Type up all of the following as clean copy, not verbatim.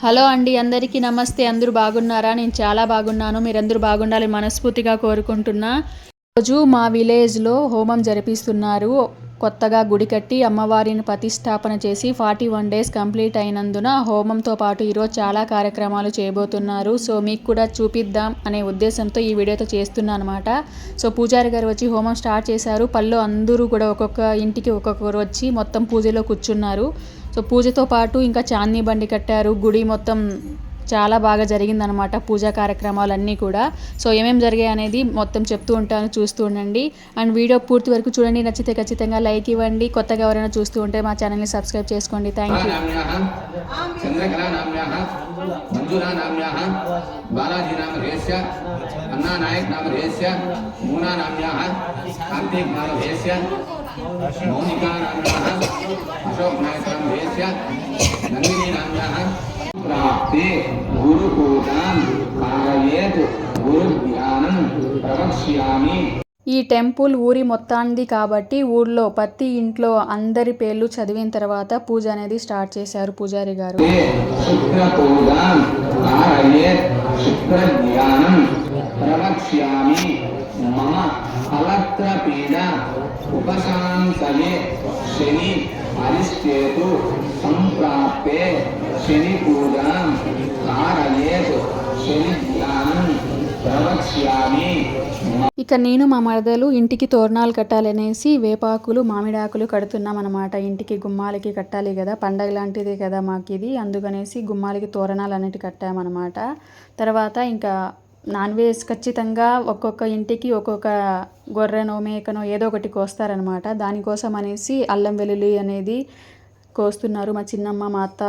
Hello అండి, అందరికీ నమస్తే. అందరూ బాగున్నారా? నేను చాలా బాగున్నాను. మీరందరూ బాగుండాలని మనస్ఫూర్తిగా కోరుకుంటున్నా. రోజు మా విలేజ్లో హోమం జరిపిస్తున్నారు. కొత్తగా గుడి కట్టి అమ్మవారిని ప్రతిష్టాపన చేసి 41 డేస్ కంప్లీట్ అయినందున హోమంతో పాటు ఈరోజు చాలా కార్యక్రమాలు చేయబోతున్నారు. సో మీకు కూడా చూపిద్దాం అనే ఉద్దేశంతో ఈ వీడియోతో చేస్తున్నాను అనమాట. సో పూజారి గారు వచ్చి హోమం స్టార్ట్ చేశారు. పళ్ళు అందరూ కూడా ఒక్కొక్క ఇంటికి ఒక్కొక్కరు వచ్చి మొత్తం పూజలో కూర్చున్నారు. సో పూజతో పాటు ఇంకా చాందీ బండి కట్టారు. గుడి మొత్తం చాలా బాగా జరిగిందనమాట పూజా కార్యక్రమాలన్నీ కూడా. సో ఏమేమి జరిగాయి అనేది మొత్తం చెప్తూ ఉంటాను, చూస్తూ ఉండండి. అండ్ వీడియో పూర్తి వరకు చూడండి. నచ్చితే ఖచ్చితంగా లైక్ ఇవ్వండి. కొత్తగా ఎవరైనా చూస్తూ ఉంటే మా ఛానల్ని సబ్స్క్రైబ్ చేసుకోండి. Thank you. प्राप्ते गुरु पूजां कारयेत् गुरु ध्यानं प्रवक्ष्यामि. ఈ టెంపుల్ ఊరి మొత్తాంది కాబట్టి ఊర్లో ప్రతి ఇంట్లో అందరి పేర్లు చదివిన తర్వాత పూజ అనేది స్టార్ట్ చేశారు పూజారి గారు. శుక్ర పూజాం कारयेत् శుక్ర ధ్యానం ప్రవక్ష్యామి. మమ ఫలత్ర పీడ ఉపశాంతయే శని అరిష్టేతు సంప్రాప్తే శని పూజాం कारयेत् శని ధ్యానం ప్రవక్ష్యామి. ఇక నేను మా మరదలు ఇంటికి తోరణాలు కట్టాలనేసి వేపాకులు మామిడాకులు కడుతున్నాం అనమాట. ఇంటికి గుమ్మాలకి కట్టాలి కదా, పండగ లాంటిది కదా మాకు ఇది. అందుకనేసి గుమ్మాలకి తోరణాలు అన్నిటి కట్టామన్నమాట. తర్వాత ఇంకా నాన్ వెజ్ ఖచ్చితంగా ఒక్కొక్క ఇంటికి ఒక్కొక్క గొర్రెనో మేకనో ఏదో ఒకటి కోస్తారనమాట. దానికోసం అనేసి అల్లం వెల్లుల్లి అనేది కోస్తున్నారు మా చిన్నమ్మ, మా అత్త.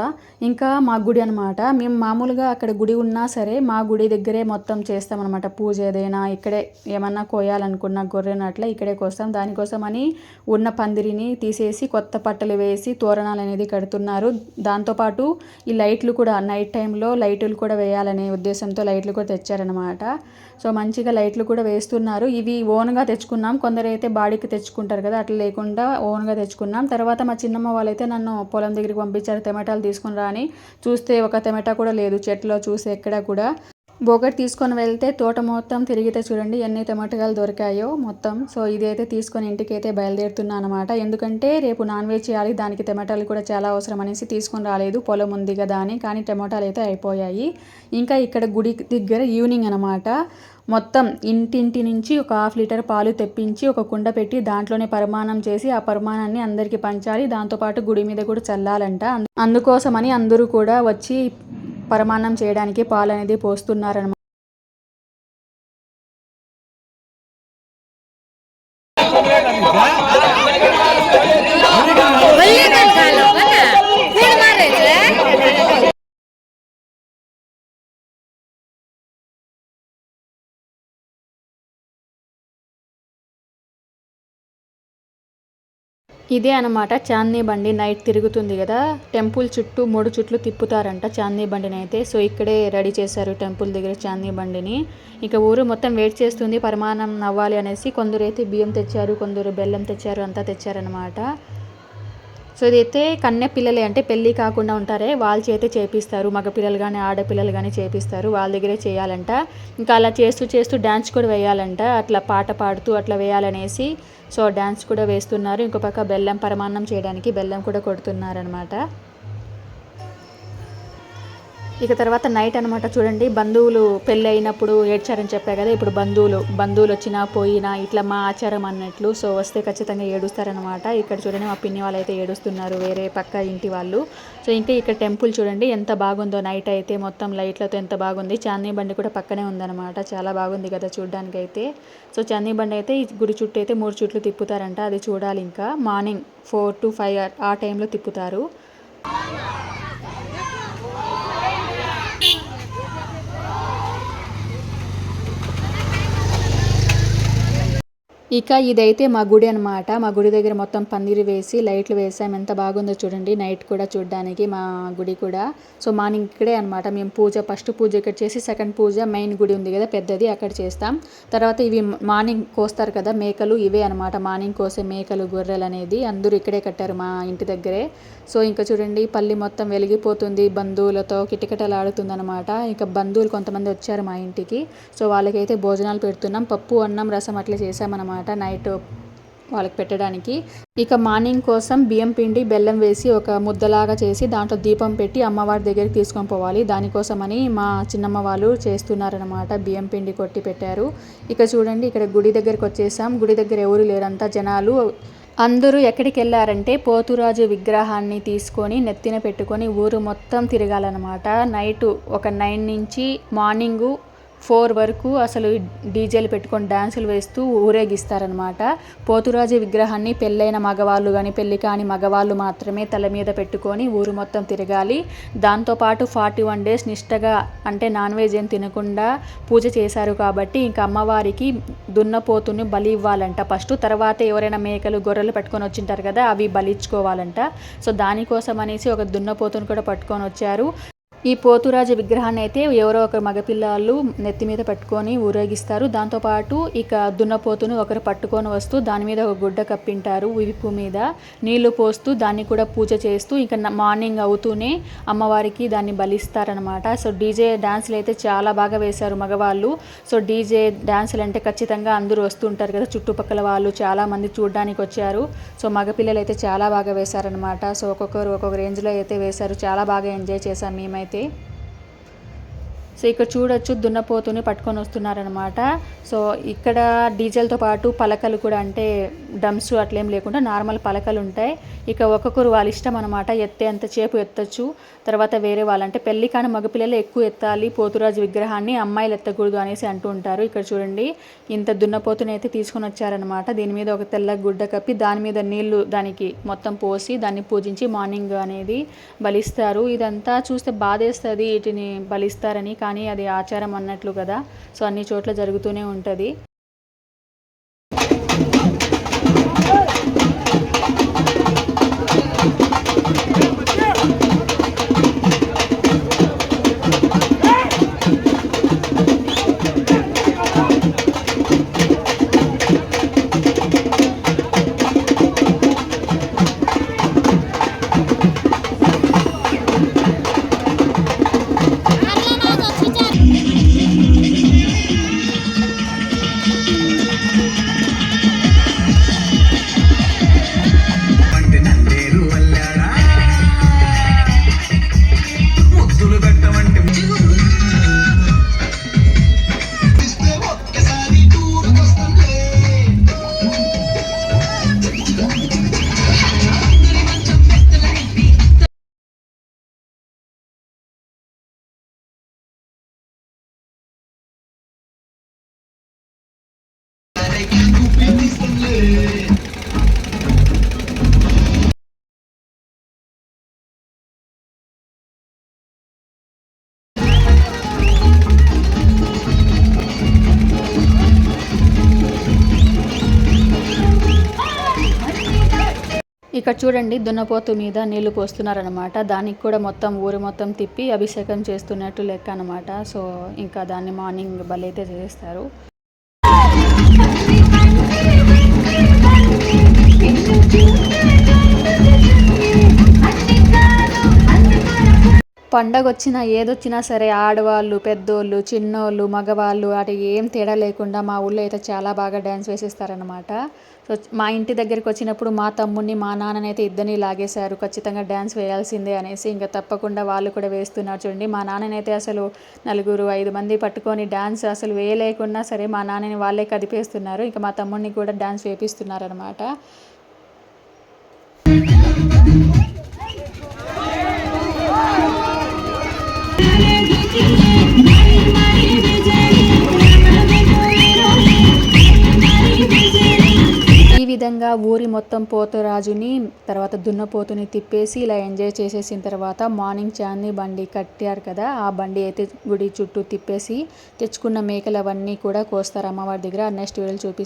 ఇంకా మా గుడి అనమాట. మేము మామూలుగా అక్కడ గుడి ఉన్నా సరే మా గుడి దగ్గరే మొత్తం చేస్తామన్నమాట. పూజ ఏదైనా ఇక్కడే ఏమన్నా కోయాలనుకున్న గొర్రెను అట్లా ఇక్కడే కోస్తాం. దానికోసం అని ఉన్న పందిరిని తీసేసి కొత్త పట్టలు వేసి తోరణాలు అనేది కడుతున్నారు. దాంతోపాటు ఈ లైట్లు కూడా నైట్ టైంలో లైట్లు కూడా వేయాలనే ఉద్దేశంతో లైట్లు కూడా తెచ్చారనమాట. సో మంచిగా లైట్లు కూడా వేస్తున్నారు. ఇవి ఓన్గా తెచ్చుకున్నాం. కొందరైతే బాడీకి తెచ్చుకుంటారు కదా, అట్లా లేకుండా ఓన్గా తెచ్చుకున్నాం. తర్వాత మా చిన్నమ్మ వాళ్ళైతే నన్ను పొలం దగ్గరికి పంపించారు టమాటాలు తీసుకుని రా అని. చూస్తే ఒక టమాటా కూడా లేదు చెట్లో. చూసి ఎక్కడ కూడా బొగట్ తీసుకొని వెళ్తే తోట మొత్తం తిరిగితే చూడండి ఎన్ని టమాటాలు దొరికాయో మొత్తం. సో ఇదైతే తీసుకొని ఇంటికైతే బయలుదేరుతున్నా అనమాట. ఎందుకంటే రేపు నాన్ వెజ్ చేయాలి, దానికి టమాటాలు కూడా చాలా అవసరం అనేసి తీసుకొని రాలేదు. పొలం ఉంది కదా అని. కానీ టమాటాలు అయితే అయిపోయాయి. ఇంకా ఇక్కడ గుడి దగ్గర ఈవినింగ్ అనమాట. మొత్తం ఇంటింటి నుంచి ఒక 1/2 లీటర్ పాలు తెప్పించి ఒక కుండ పెట్టి దాంట్లోనే పరిమాణం చేసి ఆ పరిమాణాన్ని అందరికీ పంచాలి. దాంతోపాటు గుడి మీద కూడా చల్లాలంట. అందుకోసమని అందరూ కూడా వచ్చి పరిమాణం చేయడానికి పాలు అనేది పోస్తున్నారనమాట. ఇదే అనమాట చాందీ బండి. నైట్ తిరుగుతుంది కదా, టెంపుల్ చుట్టూ 3 చుట్లు తిప్పుతారంట చాందీ బండిని అయితే. సో ఇక్కడే రెడీ చేశారు టెంపుల్ దగ్గర చాందీ బండిని. ఇక ఊరు మొత్తం వెయిట్ చేస్తుంది పరిమాణం అవ్వాలి అనేసి. కొందరు అయితే బియ్యం తెచ్చారు, కొందరు బెల్లం తెచ్చారు, అంతా తెచ్చారనమాట. సో ఇదైతే కన్నె పిల్లలే, అంటే పెళ్ళి కాకుండా ఉంటారే వాళ్ళ చేతే చేపిస్తారు. మగ పిల్లలు కానీ ఆడపిల్లలు కానీ చేపిస్తారు, వాళ్ళ దగ్గరే చేయాలంట. ఇంకా అలా చేస్తూ చేస్తూ డ్యాన్స్ కూడా వేయాలంట. అట్లా పాట పాడుతూ అట్లా వేయాలనేసి సో డ్యాన్స్ కూడా వేస్తున్నారు. ఇంకో పక్క బెల్లం పరిమాణం చేయడానికి బెల్లం కూడా కొడుతున్నారనమాట. ఇక తర్వాత నైట్ అనమాట. చూడండి బంధువులు పెళ్ళి అయినప్పుడు ఏడ్చారని చెప్పా కదా, ఇప్పుడు బంధువులు వచ్చినా పోయినా ఇట్లా మా ఆచారం అన్నట్లు. సో వస్తే ఖచ్చితంగా ఏడుస్తారనమాట. ఇక్కడ చూడండి మా పిన్ని వాళ్ళు అయితే ఏడుస్తున్నారు, వేరే పక్క ఇంటి వాళ్ళు. సో ఇంకా ఇక్కడ టెంపుల్ చూడండి ఎంత బాగుందో. నైట్ అయితే మొత్తం లైట్లతో ఎంత బాగుంది. చాందీ బండి కూడా పక్కనే ఉందన్నమాట. చాలా బాగుంది కదా చూడడానికి అయితే. సో చాందీ బండి అయితే ఈ గుడి చుట్టూ అయితే 3 చుట్లు తిప్పుతారంట. అది చూడాలి. ఇంకా మార్నింగ్ 4 to 5 ఆ టైంలో తిప్పుతారు. ఇక ఇదైతే మా గుడి అనమాట. మా గుడి దగ్గర మొత్తం పందిరి వేసి లైట్లు వేసాం. ఎంత బాగుందో చూడండి. నైట్ కూడా చూడడానికి మా గుడి కూడా. సో మార్నింగ్ ఇక్కడే అనమాట మేము ఫస్ట్ పూజ ఇక్కడ చేసి సెకండ్ పూజ మెయిన్ గుడి ఉంది కదా పెద్దది, అక్కడ చేస్తాం. తర్వాత ఇవి మార్నింగ్ కోస్తారు కదా మేకలు, ఇవే అనమాట మార్నింగ్ కోసే మేకలు గొర్రెలు అనేది. అందరూ ఇక్కడే కట్టారు మా ఇంటి దగ్గరే. సో ఇంకా చూడండి పల్లి మొత్తం వెలిగిపోతుంది, బంధువులతో కిటకిటలాడుతుంది అనమాట. ఇంకా బంధువులు కొంతమంది వచ్చారు మా ఇంటికి. సో వాళ్ళకైతే భోజనాలు పెడుతున్నాం. పప్పు అన్నం రసం అట్లా చేసామన్నమాట నైట్ వాళ్ళకి పెట్టడానికి. ఇక మార్నింగ్ కోసం బియ్యం పిండి బెల్లం వేసి ఒక ముద్దలాగా చేసి దాంట్లో దీపం పెట్టి అమ్మవారి దగ్గరికి తీసుకొని పోవాలి. దానికోసమని మా చిన్నమ్మ వాళ్ళు చేస్తున్నారనమాట. బియ్యం పిండి కొట్టి పెట్టారు. ఇక చూడండి ఇక్కడ గుడి దగ్గరికి వచ్చేసాం. గుడి దగ్గర ఎవరు లేరంతా జనాలు. అందరూ ఎక్కడికి వెళ్ళారంటే పోతురాజు విగ్రహాన్ని తీసుకొని నెత్తిన పెట్టుకొని ఊరు మొత్తం తిరగాలన్నమాట. నైటు ఒక 9 నుంచి మార్నింగు 4 వరకు అసలు డీజేలు పెట్టుకొని డ్యాన్సులు వేస్తూ ఊరేగిస్తారనమాట. పోతురాజు విగ్రహాన్ని పెళ్ళైన మగవాళ్ళు కానీ పెళ్ళి కాని మగవాళ్ళు మాత్రమే తల మీద పెట్టుకొని ఊరు మొత్తం తిరగాలి. దాంతోపాటు 41 డేస్ నిష్టగా అంటే నాన్ వెజ్ ఏం తినకుండా పూజ చేశారు కాబట్టి ఇంకా అమ్మవారికి దున్నపోతుని బలి ఇవ్వాలంట ఫస్ట్. తర్వాత ఎవరైనా మేకలు గొర్రెలు పట్టుకొని వచ్చింటారు కదా అవి బలిచ్చుకోవాలంట. సో దానికోసం అనేసి ఒక దున్నపోతుని కూడా పట్టుకొని వచ్చారు. ఈ పోతురాజు విగ్రహాన్ని అయితే ఎవరో ఒకరు మగపిల్లలు నెత్తి మీద పెట్టుకొని ఊరేగిస్తారు. దాంతోపాటు ఇక దున్నపోతును ఒకరు పట్టుకొని వస్తూ దాని మీద ఒక గుడ్డ కప్పింటారు. వీపు మీద నీళ్లు పోస్తూ దాన్ని కూడా పూజ చేస్తూ ఇంకా మార్నింగ్ అవుతూనే అమ్మవారికి దాన్ని బలిస్తారనమాట. సో డీజే డ్యాన్సులు అయితే చాలా బాగా వేశారు మగవాళ్ళు. సో డీజే డ్యాన్సులు అంటే ఖచ్చితంగా అందరూ వస్తుంటారు కదా, చుట్టుపక్కల వాళ్ళు చాలామంది చూడడానికి వచ్చారు. సో మగపిల్లలు అయితే చాలా బాగా వేశారనమాట. సో ఒక్కొక్కరు ఒక్కొక్క రేంజ్లో అయితే వేశారు. చాలా బాగా ఎంజాయ్ చేశాం మేమైతే. సో ఇక్కడ చూడొచ్చు దున్నపోతుని పట్టుకొని వస్తున్నారనమాట. సో ఇక్కడ డీజేలతో పాటు పలకలు కూడా అంటే డ్రమ్స్ అట్లేం లేకుండా నార్మల్ పలకలు ఉంటాయి. ఇక ఒక్కొక్కరు వాళ్ళ ఇష్టం అనమాట. ఎత్తేంత చేపు ఎత్తచ్చు. తర్వాత వేరే వాళ్ళంటే పెళ్ళి కానీ మగపిల్లలు ఎక్కువ ఎత్తాలి పోతురాజు విగ్రహాన్ని, అమ్మాయిలు ఎత్తకూడదు అనేసి అంటూ ఉంటారు. ఇక్కడ చూడండి ఇంత దున్నపోతుని అయితే తీసుకొని వచ్చారనమాట. దీని మీద ఒక తెల్ల గుడ్డ కప్పి దాని మీద నీళ్లు దానికి మొత్తం పోసి దాన్ని పూజించి మార్నింగ్ అనేది బలిస్తారు. ఇదంతా చూస్తే బాధేస్తుంది వీటిని బలిస్తారని, కానీ అది ఆచారం అన్నట్లు కదా. సో అన్ని చోట్ల జరుగుతూనే ఉంటుంది. ఇక్కడ చూడండి దున్నపోతు మీద నీళ్లు పోస్తున్నారనమాట. దానికి కూడా మొత్తం ఊరు మొత్తం తిప్పి అభిషేకం చేస్తున్నట్టు లెక్క అనమాట. సో ఇంకా దాన్ని మార్నింగ్ బలైతే చేస్తారు. పండగ వచ్చినా ఏదొచ్చినా సరే ఆడవాళ్ళు పెద్దోళ్ళు చిన్నోళ్ళు మగవాళ్ళు అటు ఏం తేడా లేకుండా మా ఊళ్ళో అయితే చాలా బాగా డ్యాన్స్ వేసేస్తారనమాట. సో మా ఇంటి దగ్గరికి వచ్చినప్పుడు మా తమ్ముడిని మా నాన్ననైతే ఇద్దరిని లాగేశారు, ఖచ్చితంగా డ్యాన్స్ వేయాల్సిందే అనేసి. ఇంకా తప్పకుండా వాళ్ళు కూడా వేస్తున్నారు. చూడండి మా నాన్ననైతే అసలు 4-5 మంది పట్టుకొని డ్యాన్స్ అసలు వేయలేకున్నా సరే మా నాన్నని వాళ్ళే కదిపేస్తున్నారు. ఇంకా మా తమ్ముడిని కూడా డ్యాన్స్ వేపిస్తున్నారు అనమాట. ఈ విధంగా ఊరి మొత్తం పోతురాజుని తర్వాత దున్నపోతుని తిప్పేసి ఇలా ఎంజాయ్ చేసేసిన తర్వాత మార్నింగ్ చాందీ బండి కట్టారు కదా, ఆ బండి అయితే గుడి చుట్టూ తిప్పేసి తెచ్చుకున్న మేకలు అవన్నీ కూడా కోస్తారు అమ్మవారి దగ్గర. నెక్స్ట్ వీడియోలు చూపిస్తారు.